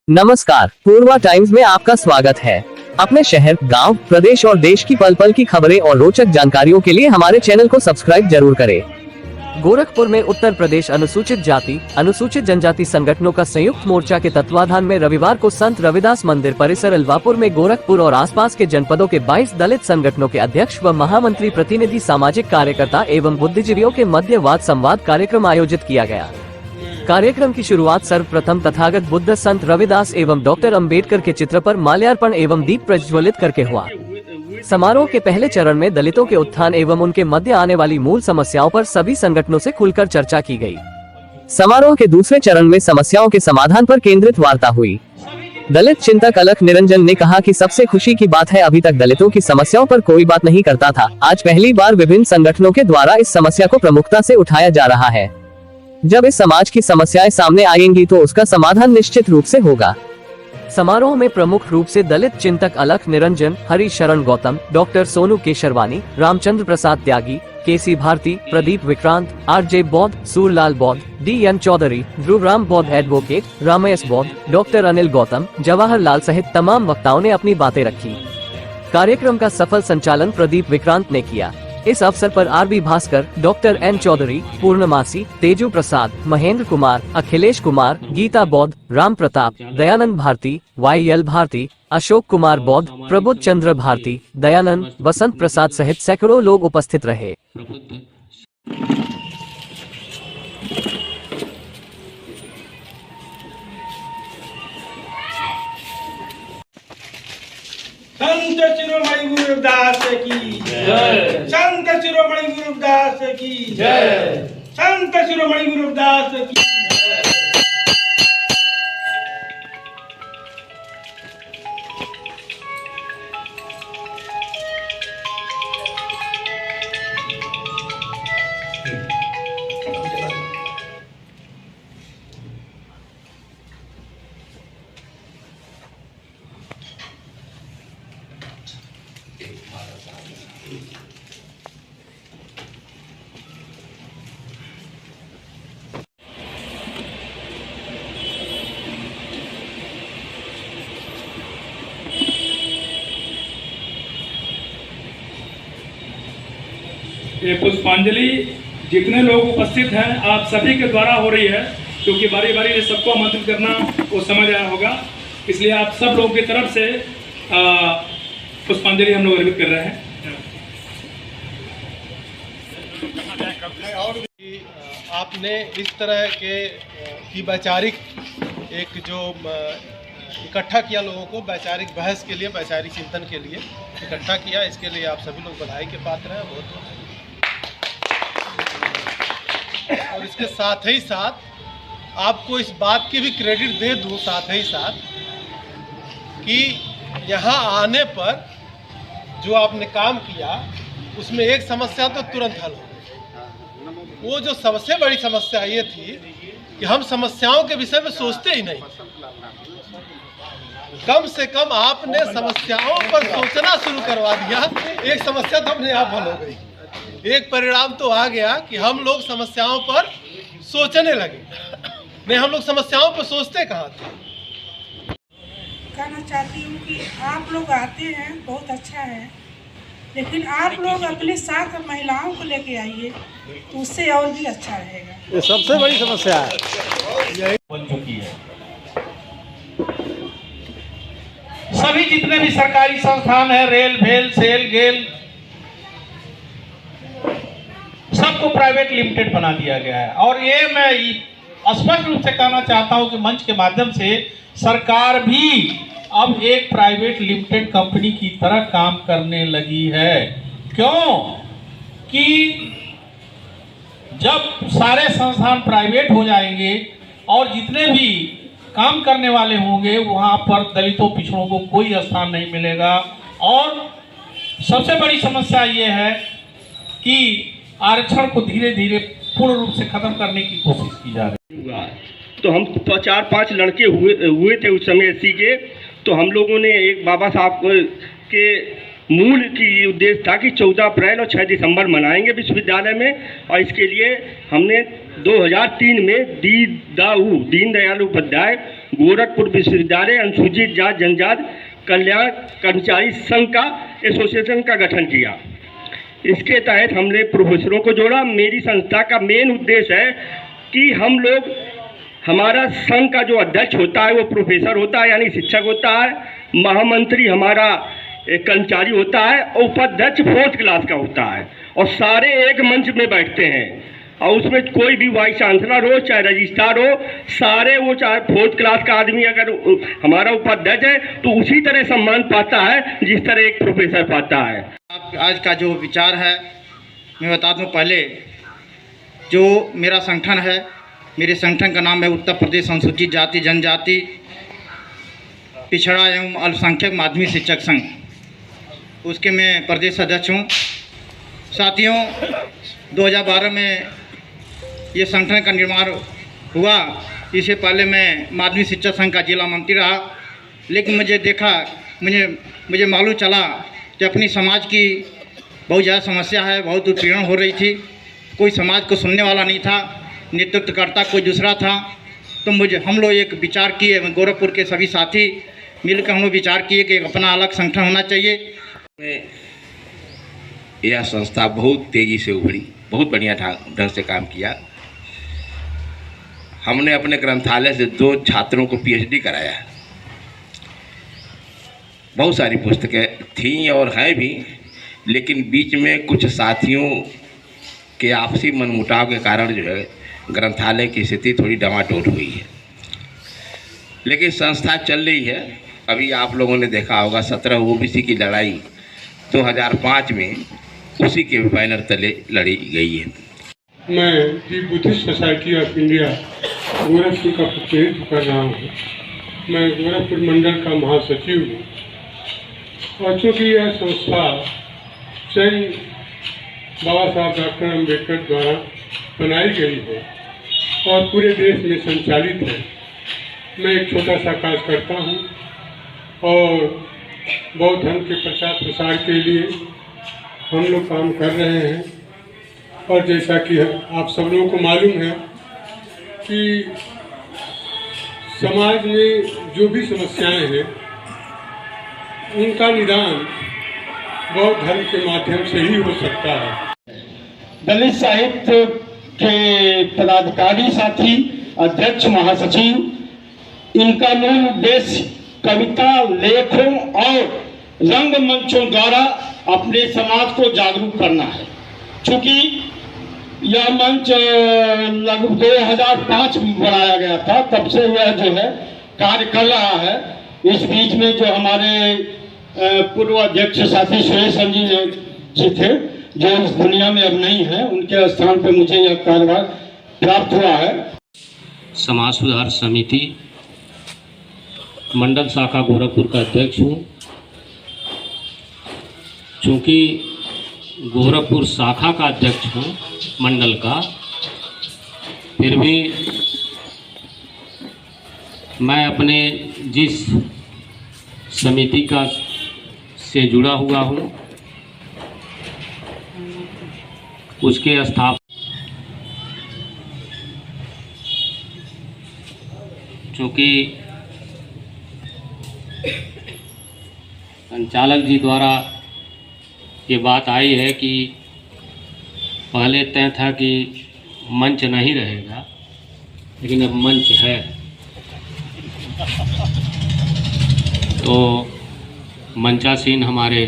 नमस्कार, पूर्वा टाइम्स में आपका स्वागत है। अपने शहर, गांव, प्रदेश और देश की पल पल की खबरें और रोचक जानकारियों के लिए हमारे चैनल को सब्सक्राइब जरूर करें। गोरखपुर में उत्तर प्रदेश अनुसूचित जाति, अनुसूचित जनजाति संगठनों का संयुक्त मोर्चा के तत्वाधान में रविवार को संत रविदास मंदिर परिसर अलवापुर में गोरखपुर और आसपास के जनपदों के 22 दलित संगठनों के अध्यक्ष व महामंत्री, प्रतिनिधि, सामाजिक कार्यकर्ता एवं बुद्धिजीवियों के मध्य वाद संवाद कार्यक्रम आयोजित किया गया। कार्यक्रम की शुरुआत सर्वप्रथम तथागत बुद्ध संत रविदास एवं डॉक्टर अंबेडकर के चित्र पर माल्यार्पण एवं दीप प्रज्वलित करके हुआ। समारोह के पहले चरण में दलितों के उत्थान एवं उनके मध्य आने वाली मूल समस्याओं पर सभी संगठनों से खुलकर चर्चा की गई। समारोह के दूसरे चरण में समस्याओं के समाधान पर केंद्रित वार्ता हुई। दलित चिंतक अलख निरंजन ने कहा कि सबसे खुशी की बात है, अभी तक दलितों की समस्याओं पर कोई बात नहीं करता था। आज पहली बार विभिन्न संगठनों के द्वारा इस समस्या को प्रमुखता से उठाया जा रहा है। जब इस समाज की समस्याएं सामने आएंगी तो उसका समाधान निश्चित रूप से होगा। समारोह में प्रमुख रूप से दलित चिंतक अलख निरंजन, हरि शरण गौतम, डॉक्टर सोनू केशरवानी, रामचंद्र प्रसाद त्यागी, केसी भारती, प्रदीप विक्रांत, आरजे बौद्ध, सूरलाल बौद्ध, DN चौधरी, ध्रुवराम बौद्ध एडवोकेट, रामेश बौद्ध, डॉक्टर अनिल गौतम, जवाहरलाल सहित तमाम वक्ताओं ने अपनी बातें रखी। कार्यक्रम का सफल संचालन प्रदीप विक्रांत ने किया। इस अवसर पर RB Bhaskar, doctor N Chaudhary, Purnamasi, Teju प्रसाद, महेंद्र कुमार, अखिलेश कुमार, गीता बौद्ध, राम प्रताप, दयानंद भारती, YL भारती, अशोक कुमार बौद्ध, प्रबुद्ध चंद्र भारती, दयानंद, वसंत प्रसाद सहित सैकड़ों लोग उपस्थित रहे। संत शिरोमणि गुरुदास की जय। संत शिरोमणि गुरुदास की जय। संत शिरोमणि गुरुदास की ये पुष्पांजलि जितने लोग उपस्थित हैं आप सभी के द्वारा हो रही है, क्योंकि बारी बारी से सबको आमंत्रित करना वो समझ आया होगा, इसलिए आप सब लोगों की तरफ से पुष्पांजलि हम लोग अर्पित कर रहे हैं। और आपने इस तरह के की वैचारिक एक जो इकट्ठा किया, लोगों को वैचारिक बहस के लिए, वैचारिक चिंतन के लिए इकट्ठा किया, इसके लिए आप सभी लोग बधाई के पात्र हैं बहुत। और इसके साथ ही साथ आपको इस बात की भी क्रेडिट दे दूं साथ ही साथ कि यहाँ आने पर जो आपने काम किया उसमें एक समस्या तो तुरंत हल हो गई। वो जो सबसे बड़ी समस्या ये थी कि हम समस्याओं के विषय में सोचते ही नहीं। कम से कम आपने समस्याओं पर सोचना शुरू करवा दिया। एक समस्या तो अपने आप हल हो गई। एक परिणाम तो आ गया कि हम लोग समस्याओं पर सोचने लगे। नहीं, हम लोग समस्याओं पर सोचते कहाँ थे। कहना चाहती हूँ कि आप लोग आते हैं, बहुत अच्छा है, लेकिन आप लोग अपने साथ महिलाओं को लेके आइए तो उससे और भी अच्छा रहेगा। ये सबसे बड़ी समस्या है, यही बन चुकी है। सभी जितने भी सरकारी संस्थान है, रेल, भेल, सेल, गेल, सबको प्राइवेट लिमिटेड बना दिया गया है। और ये मैं स्पष्ट रूप से कहना चाहता हूं कि मंच के माध्यम से सरकार भी अब एक प्राइवेट लिमिटेड कंपनी की तरह काम करने लगी है। क्यों कि जब सारे संस्थान प्राइवेट हो जाएंगे और जितने भी काम करने वाले होंगे वहां पर दलितों, पिछड़ों को कोई स्थान नहीं मिलेगा। और सबसे बड़ी समस्या ये है कि आरक्षण को धीरे धीरे पूर्ण रूप से खत्म करने की कोशिश की जा रही है। तो हम 4-5 लड़के हुए थे उस समय SC के। तो हम लोगों ने एक बाबा साहब के मूल की उद्देश्य था कि 14 अप्रैल और 6 दिसंबर मनाएंगे विश्वविद्यालय में। और इसके लिए हमने 2003 में दीन दयाल उपाध्याय गोरखपुर विश्वविद्यालय अनुसूचित जाति जनजाति कल्याण कर्मचारी संघ का एसोसिएशन का गठन किया। इसके तहत हमने प्रोफेसरों को जोड़ा। मेरी संस्था का मेन उद्देश्य है कि हम लोग, हमारा संघ का जो अध्यक्ष होता है वो प्रोफेसर होता है, यानी शिक्षक होता है, महामंत्री हमारा एक कर्मचारी होता है और उपाध्यक्ष 4th क्लास का होता है, और सारे एक मंच में बैठते हैं। और उसमें कोई भी वाइस चांसलर हो चाहे रजिस्ट्रार हो, सारे वो चाहे 4th क्लास का आदमी अगर हमारा उपाध्यक्ष है तो उसी तरह सम्मान पाता है जिस तरह एक प्रोफेसर पाता है। आज का जो विचार है मैं बता दूं। पहले जो मेरा संगठन है, मेरे संगठन का नाम है उत्तर प्रदेश अनुसूचित जाति जनजाति पिछड़ा एवं अल्पसंख्यक माध्यमिक शिक्षक संघ, उसके मैं प्रदेश अध्यक्ष हूँ। साथियों, 2012 में ये संगठन का निर्माण हुआ। इससे पहले मैं माध्यमिक शिक्षक संघ का जिला मंत्री रहा, लेकिन मुझे मालूम चला कि अपनी समाज की बहुत ज़्यादा समस्या है, बहुत उत्पीड़न हो रही थी, कोई समाज को सुनने वाला नहीं था, नेतृत्वकर्ता कोई दूसरा था। तो हम लोग एक विचार किए, गोरखपुर के सभी साथी मिलकर हम लोग विचार किए कि एक अपना अलग संगठन होना चाहिए। यह संस्था बहुत तेज़ी से उभरी, बहुत बढ़िया ढंग से काम किया। हमने अपने ग्रंथालय से 2 छात्रों को PhD कराया। बहुत सारी पुस्तकें थीं और हैं भी, लेकिन बीच में कुछ साथियों के आपसी मनमुटाव के कारण जो है ग्रंथालय की स्थिति थोड़ी डमाडोल हुई है। लेकिन संस्था चल रही है। अभी आप लोगों ने देखा होगा 17 OBC की लड़ाई 2005 में उसी के बैनर तले लड़ी गई है। मैं दी Buddhist society of India Gorakhpur का प्रतिनिधित्व कर रहा हूँ। मैं गोरखपुर मंडल का महासचिव हूँ और चूँकि यह संस्था स्वयं बाबा साहब डॉक्टर अम्बेडकर द्वारा बनाई गई है और पूरे देश में संचालित है, मैं एक छोटा सा कार्य करता हूँ और बौद्ध धर्म के प्रचार प्रसार के लिए हम लोग काम कर रहे हैं। और जैसा कि आप सब लोगों को मालूम है कि समाज में जो भी समस्याएं हैं उनका निदान बौद्ध धर्म के माध्यम से ही हो सकता है। दलित साहित्य के पदाधिकारी साथी, अध्यक्ष, महासचिव, इनका मूल उद्देश्य कविता, लेखों और रंगमंचों द्वारा अपने समाज को जागरूक करना है। चूँकि यह मंच लगभग 2005 में बनाया गया था, तब से यह जो है कार्य कर रहा है। इस बीच में जो हमारे पूर्व अध्यक्ष साथी सुरेश जी थे, जो इस दुनिया में अब नहीं है, उनके स्थान पर मुझे यह कार्यभार प्राप्त हुआ है। समाज सुधार समिति मंडल शाखा गोरखपुर का अध्यक्ष हूँ। चूँकि गोरखपुर शाखा का अध्यक्ष हूँ मंडल का, फिर भी मैं अपने जिस समिति का से जुड़ा हुआ हूँ उसके चूँकि संचालक जी द्वारा ये बात आई है कि पहले तय था कि मंच नहीं रहेगा, लेकिन अब मंच है। तो मंचासीन हमारे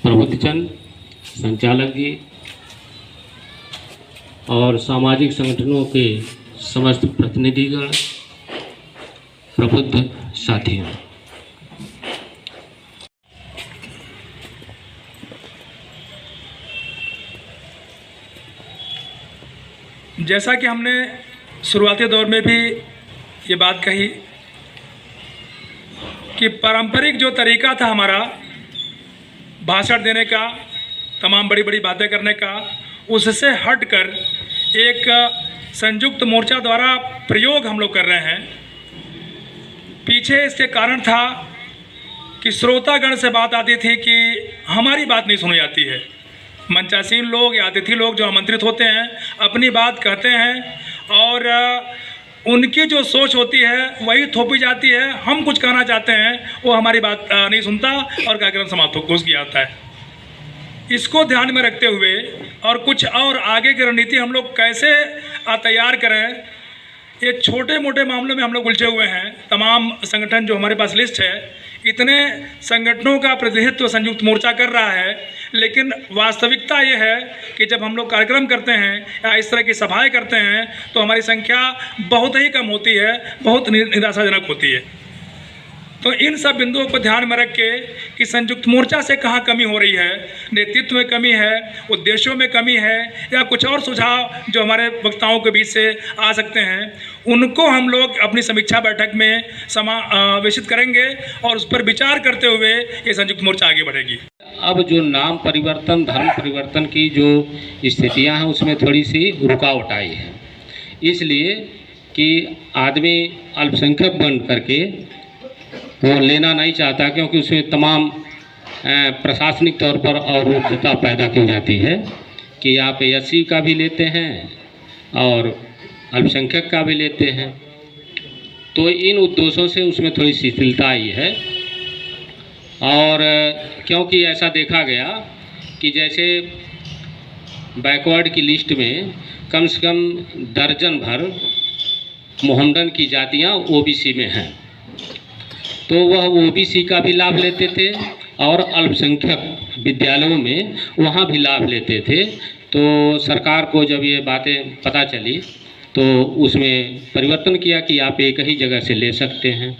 प्रबुद्धचंद संचालक जी और सामाजिक संगठनों के समस्त प्रतिनिधिगण, प्रबुद्ध साथियों, जैसा कि हमने शुरुआती दौर में भी ये बात कही कि पारंपरिक जो तरीका था हमारा भाषण देने का, तमाम बड़ी बड़ी बातें करने का, उससे हटकर एक संयुक्त मोर्चा द्वारा प्रयोग हम लोग कर रहे हैं। पीछे इसके कारण था कि श्रोतागण से बात आती थी कि हमारी बात नहीं सुनी जाती है। मंचासीन लोग या अतिथि लोग जो आमंत्रित होते हैं अपनी बात कहते हैं और उनकी जो सोच होती है वही थोपी जाती है। हम कुछ कहना चाहते हैं वो हमारी बात नहीं सुनता और कार्यक्रम समाप्त हो घुस गया जाता है। इसको ध्यान में रखते हुए और कुछ और आगे की रणनीति हम लोग कैसे तैयार करें, ये छोटे मोटे मामलों में हम लोग उलझे हुए हैं। तमाम संगठन जो हमारे पास लिस्ट है, इतने संगठनों का प्रतिनिधित्व संयुक्त मोर्चा कर रहा है, लेकिन वास्तविकता ये है कि जब हम लोग कार्यक्रम करते हैं या इस तरह की सभाएं करते हैं तो हमारी संख्या बहुत ही कम होती है, बहुत निराशाजनक होती है। तो इन सब बिंदुओं को ध्यान में रख के कि संयुक्त मोर्चा से कहाँ कमी हो रही है, नेतृत्व में कमी है, उद्देश्यों में कमी है, या कुछ और सुझाव जो हमारे वक्ताओं के बीच से आ सकते हैं, उनको हम लोग अपनी समीक्षा बैठक में समावेशित करेंगे और उस पर विचार करते हुए ये संयुक्त मोर्चा आगे बढ़ेगी। अब जो नाम परिवर्तन, धर्म परिवर्तन की जो स्थितियां हैं उसमें थोड़ी सी रुकावट आई है, इसलिए कि आदमी अल्पसंख्यक बन करके वो लेना नहीं चाहता, क्योंकि उसमें तमाम प्रशासनिक तौर पर अवरोधता पैदा की जाती है कि आप एससी का भी लेते हैं और अल्पसंख्यक का भी लेते हैं। तो इन उद्देश्यों से उसमें थोड़ी शिथिलता आई है। और क्योंकि ऐसा देखा गया कि जैसे बैकवर्ड की लिस्ट में कम से कम दर्जन भर मोहम्मदन की जातियाँ ओबीसी में हैं, तो वह ओबीसी का भी लाभ लेते थे और अल्पसंख्यक विद्यालयों में वहाँ भी लाभ लेते थे। तो सरकार को जब ये बातें पता चली तो उसमें परिवर्तन किया कि आप एक ही जगह से ले सकते हैं।